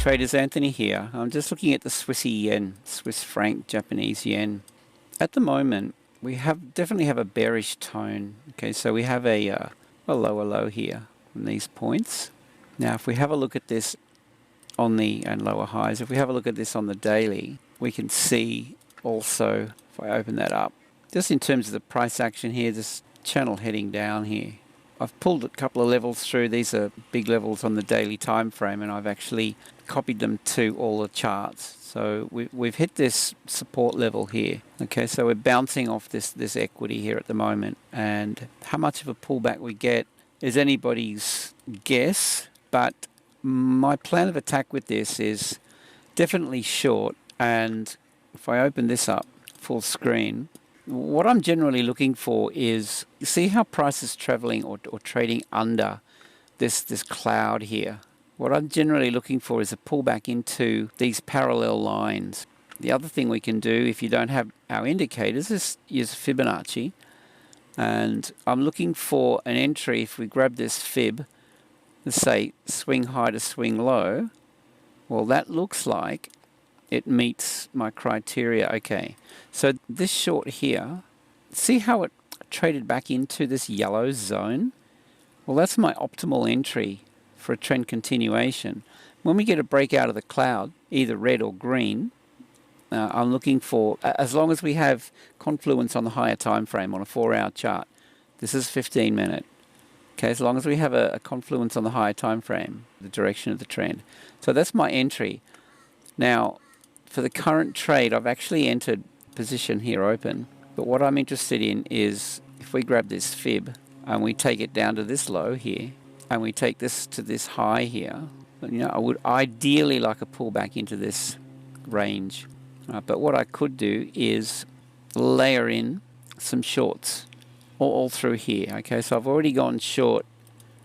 traders, Anthony here. I'm just looking at the Swissy yen, Swiss franc, Japanese yen. At the moment, we definitely have a bearish tone. Okay, so we have a lower low here from these points. Now, if we have a look at this on and lower highs, if we have a look at this on the daily, we can see also, if I open that up, just in terms of the price action here, this channel heading down here. I've pulled a couple of levels through. These are big levels on the daily time frame, and I've actually copied them to all the charts. So we've hit this support level here. Okay, so we're bouncing off this equity here at the moment, and how much of a pullback we get is anybody's guess, but my plan of attack with this is definitely short. And if I open this up full screen, what I'm generally looking for is, you see how price is traveling or trading under this cloud here. What I'm generally looking for is a pullback into these parallel lines. The other thing we can do, if you don't have our indicators, is use Fibonacci. And I'm looking for an entry. If we grab this fib, let's say swing high to swing low, well, that looks like it meets my criteria. Okay, so this short here, see how it traded back into this yellow zone? Well, that's my optimal entry for a trend continuation. When we get a breakout of the cloud, either red or green, I'm looking for, as long as we have confluence on the higher time frame on a 4-hour chart. This is 15-minute. Okay, as long as we have a confluence on the higher time frame, the direction of the trend. So that's my entry. Now, for the current trade, I've actually entered position here open, but what I'm interested in is if we grab this fib and we take it down to this low here, and we take this to this high here, I would ideally like a pullback into this range. But what I could do is layer in some shorts all through here. Okay, so I've already gone short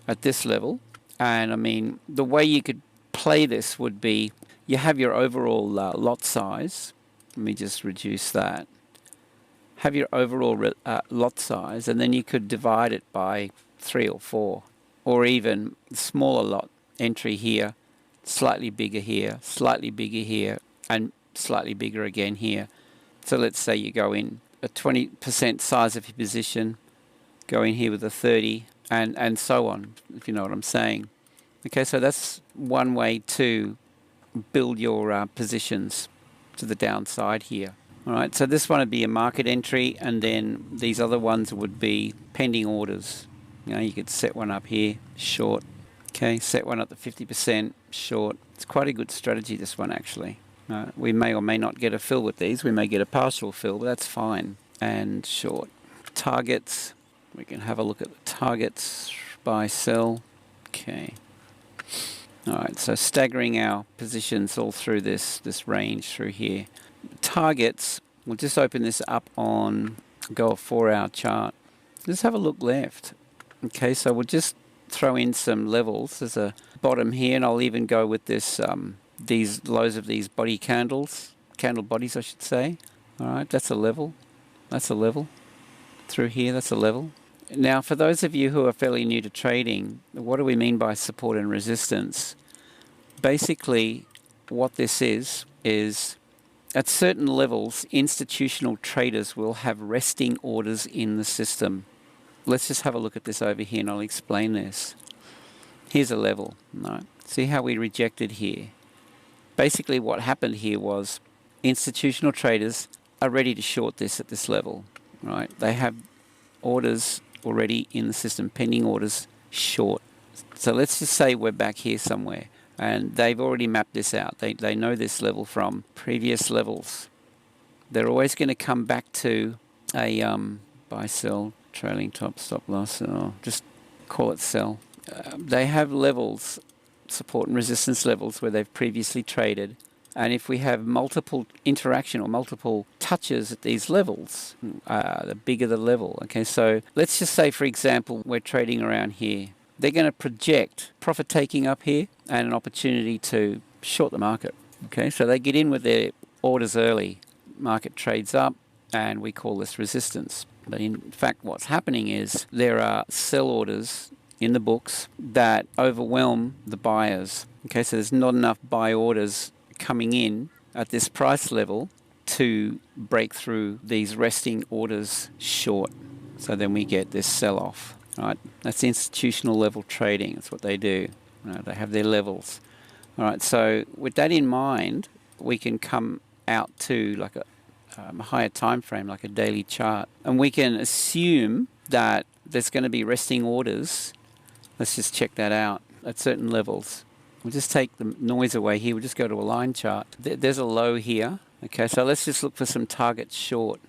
at this level, and I mean, the way you could play this would be, you have your overall lot size. Let me just reduce that. Have your overall lot size, and then you could divide it by 3 or 4, or even smaller lot entry here, slightly bigger here, slightly bigger here, and slightly bigger again here. So let's say you go in a 20% size of your position, go in here with a 30, and so on, if you know what I'm saying. Okay, so that's one way to build your positions to the downside here. All right, so this one would be a market entry, and then these other ones would be pending orders. You could set one up here, short. Okay, set one up to 50%, short. It's quite a good strategy, this one, actually. We may or may not get a fill with these. We may get a partial fill, but that's fine. And short. Targets. We can have a look at the targets, buy, sell. Okay. All right, so staggering our positions all through this range through here. Targets, we'll just open this up on, go a 4-hour chart. Let's have a look left. Okay, so we'll just throw in some levels. There's a bottom here, and I'll even go with this, these lows of these body candles, candle bodies, I should say. All right, that's a level. That's a level. Through here, that's a level. Now, for those of you who are fairly new to trading, what do we mean by support and resistance? Basically, what this is at certain levels, institutional traders will have resting orders in the system. Let's just have a look at this over here, and I'll explain this. Here's a level. Right? See how we rejected here? Basically, what happened here was institutional traders are ready to short this at this level. Right? They have orders already in the system, pending orders, short. So let's just say we're back here somewhere, and they've already mapped this out. They know this level from previous levels. They're always going to come back to a buy, sell, trailing top, stop loss, or just call it sell. They have levels, support and resistance levels, where they've previously traded. And if we have multiple interaction or multiple touches at these levels, the bigger the level. Okay, so let's just say, for example, we're trading around here. They're going to project profit taking up here and an opportunity to short the market. Okay, so they get in with their orders early. Market trades up, and we call this resistance. But in fact, what's happening is there are sell orders in the books that overwhelm the buyers. Okay, so there's not enough buy orders coming in at this price level to break through these resting orders short. So then we get this sell-off, right? That's institutional level trading. That's what they do. They have their levels. All right, so with that in mind, we can come out to like a higher time frame, like a daily chart, and we can assume that there's going to be resting orders. Let's just check that out at certain levels. We'll just take the noise away here. We'll just go to a line chart. There's a low here. Okay, so let's just look for some targets short.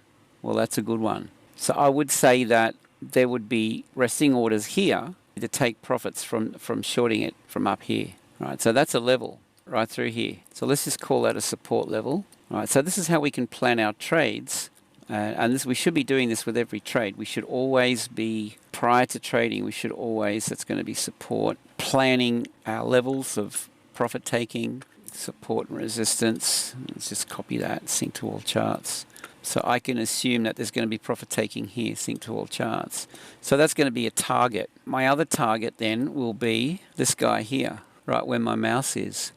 Well, that's a good one. So I would say that there would be resting orders here to take profits from shorting it from up here. Right, so that's a level right through here. So let's just call that a support level. All right, so this is how we can plan our trades. And this, we should be doing this with every trade. We should always be, prior to trading, we should always, that's going to be support, planning our levels of profit taking, support and resistance. Let's just copy that, sync to all charts. So I can assume that there's going to be profit taking here, sync to all charts. So that's going to be a target. My other target then will be this guy here, right where my mouse is.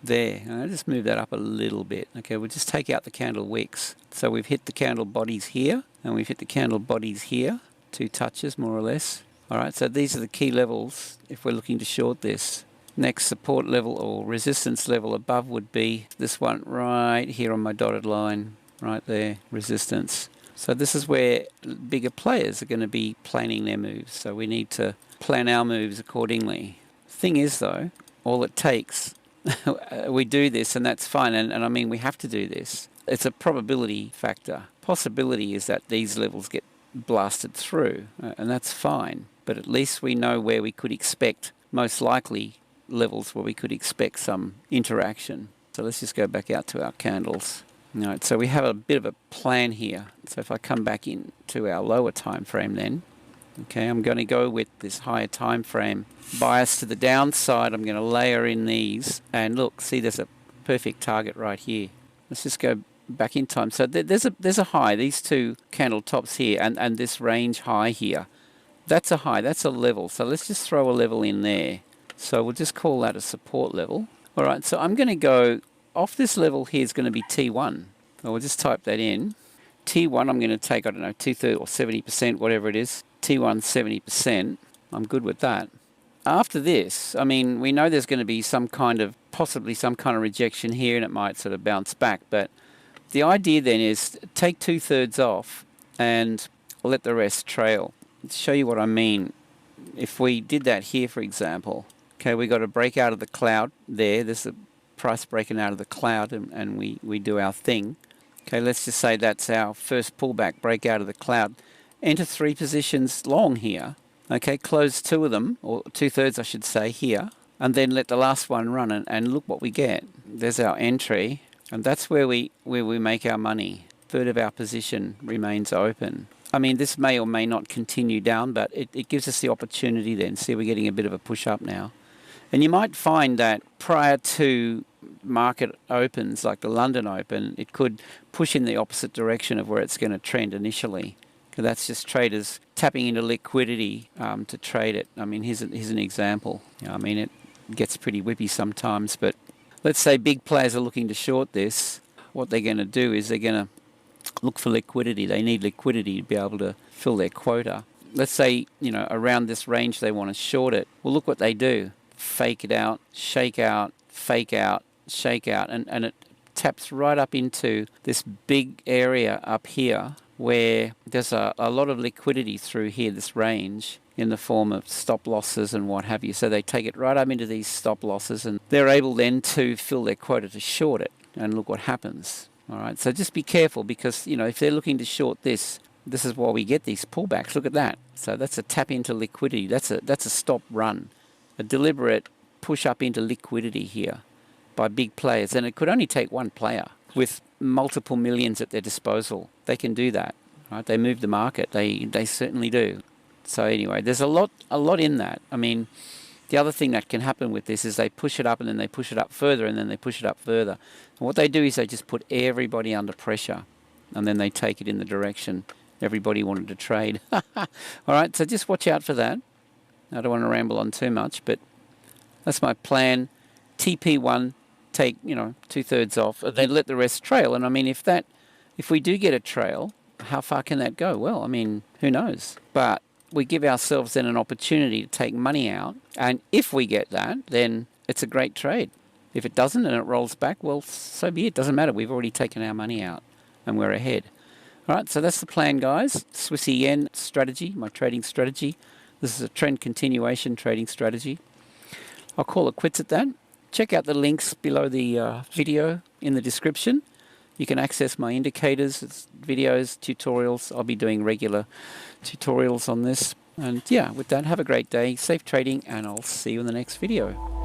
There, I'll just move that up a little bit. Okay, we'll just take out the candle wicks. So we've hit the candle bodies here, and we've hit the candle bodies here, 2 touches more or less. All right, so these are the key levels if we're looking to short this. Next support level or resistance level above would be this one right here on my dotted line, right there, resistance. So this is where bigger players are going to be planning their moves. So we need to plan our moves accordingly. Thing is though, all it takes we do this and that's fine, and I mean we have to do this. It's a probability factor. Possibility is that these levels get blasted through, and that's fine, but at least we know where we could expect, most likely levels where we could expect some interaction. So let's just go back out to our candles. All right, so we have a bit of a plan here. So if I come back into our lower time frame then, okay, I'm going to go with this higher time frame bias to the downside. I'm going to layer in these, and look, see there's a perfect target right here. Let's just go back in time. So there's a high, these two candle tops here, and this range high here. That's a high, that's a level. So let's just throw a level in there. So we'll just call that a support level. All right, so I'm going to go off this level here is going to be T1. So we'll just type that in. T1 I'm going to take, I don't know, 2/3 or 70%, whatever it is. T1 70%. I'm good with that. After this, I mean, we know there's going to be some kind of, possibly some kind of rejection here, and it might sort of bounce back. But the idea then is take 2/3 off and let the rest trail. To show you what I mean, if we did that here, for example, okay, we got a break out of the cloud there. There's a price breaking out of the cloud, and we do our thing. Okay, let's just say that's our first pullback, break out of the cloud. Enter 3 positions long here. Okay, close 2 of them, or 2/3 I should say, here, and then let the last one run, and look what we get. There's our entry, and that's where we make our money. 1/3 of our position remains open. I mean, this may or may not continue down, but it gives us the opportunity then. See, we're getting a bit of a push up now. And you might find that prior to market opens, like the London Open, it could push in the opposite direction of where it's going to trend initially. That's just traders tapping into liquidity to trade it. I mean, here's an example. You know, I mean, it gets pretty whippy sometimes, but let's say big players are looking to short this. What they're going to do is they're going to look for liquidity. They need liquidity to be able to fill their quota. Let's say, you know, around this range they want to short it. Well, look what they do. Fake it out, shake out, fake out, shake out, and it taps right up into this big area up here where there's a lot of liquidity through here, this range, in the form of stop losses and what have you. So they take it right up into these stop losses, and they're able then to fill their quota to short it. And look what happens. All right, so just be careful, because, you know, if they're looking to short this is why we get these pullbacks. Look at that. So that's a tap into liquidity. That's a stop run, a deliberate push up into liquidity here by big players. And it could only take one player with multiple millions at their disposal. They can do that, right? They move the market. They certainly do. So anyway, there's a lot in that. I mean, the other thing that can happen with this is they push it up, and then they push it up further, and then they push it up further. And what they do is they just put everybody under pressure, and then they take it in the direction everybody wanted to trade. All right, so just watch out for that. I don't want to ramble on too much, but that's my plan. TP1, take, you know, 2/3 off, and then let the rest trail. And I mean, if we do get a trail, how far can that go? Well, I mean, who knows? But we give ourselves then an opportunity to take money out, and if we get that, then it's a great trade. If it doesn't and it rolls back, well, so be it. Doesn't matter. We've already taken our money out and we're ahead. All right, so that's the plan, guys. Swissy yen strategy, my trading strategy. This is a trend continuation trading strategy. I'll call it quits at that. Check out the links below the video in the description. You can access my indicators, videos, tutorials. I'll be doing regular tutorials on this. And yeah, with that, have a great day, safe trading, and I'll see you in the next video.